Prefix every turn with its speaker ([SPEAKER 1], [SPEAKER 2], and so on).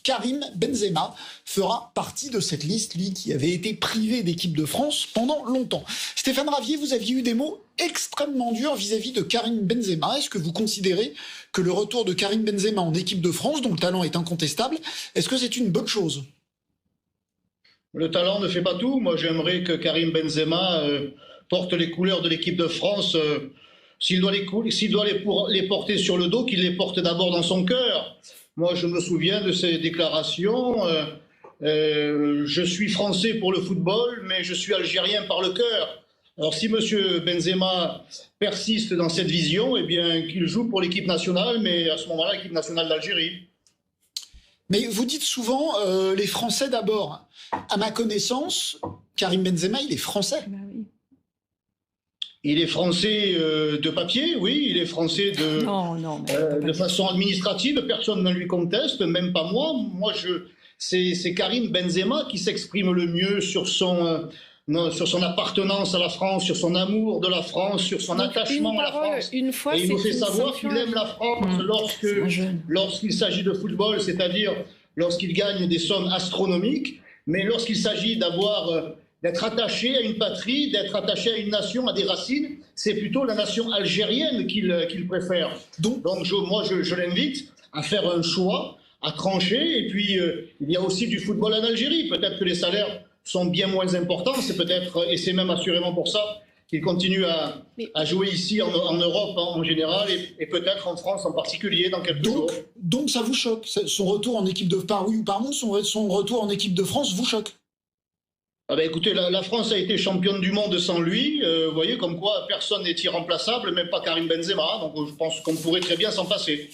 [SPEAKER 1] Karim Benzema fera partie de cette liste, lui qui avait été privé d'équipe de France pendant longtemps. Stéphane Ravier, vous aviez eu des mots extrêmement durs vis-à-vis de Karim Benzema. Est-ce que vous considérez que le retour de Karim Benzema en équipe de France, dont le talent est incontestable, est-ce que c'est une bonne chose ?
[SPEAKER 2] Le talent ne fait pas tout. Moi, j'aimerais que Karim Benzema porte les couleurs de l'équipe de France. S'il doit les porter sur le dos, qu'il les porte d'abord dans son cœur. Moi, je me souviens de ses déclarations. Je suis français pour le football, mais je suis algérien par le cœur. Alors, si M. Benzema persiste dans cette vision, eh bien, qu'il joue pour l'équipe nationale, mais à ce moment-là, l'équipe nationale d'Algérie.
[SPEAKER 1] Mais vous dites souvent les Français d'abord. À ma connaissance, Karim Benzema, il est français.
[SPEAKER 2] Il est français de papier, oui. Il est français de façon administrative. Personne ne lui conteste, même pas moi. C'est Karim Benzema qui s'exprime le mieux sur son appartenance à la France, sur son amour de la France, sur son attachement à la France.
[SPEAKER 3] Une fois,
[SPEAKER 2] et il nous fait savoir qu'il aime la France lorsqu'il s'agit de football, c'est-à-dire lorsqu'il gagne des sommes astronomiques, mais lorsqu'il s'agit d'être attaché à une patrie, d'être attaché à une nation, à des racines, c'est plutôt la nation algérienne qu'il préfère. Donc je l'invite à faire un choix, à trancher, et puis il y a aussi du football en Algérie. Peut-être que les salaires sont bien moins importants, et c'est même assurément pour ça qu'il continue à jouer ici en Europe en général et peut-être en France en particulier dans quelques jours.
[SPEAKER 1] Donc ça vous choque, son retour en équipe de par oui ou par non, son retour en équipe de France vous choque?
[SPEAKER 2] Écoutez, la France a été championne du monde sans lui. Vous voyez, comme quoi personne n'est irremplaçable, même pas Karim Benzema. Donc je pense qu'on pourrait très bien s'en passer.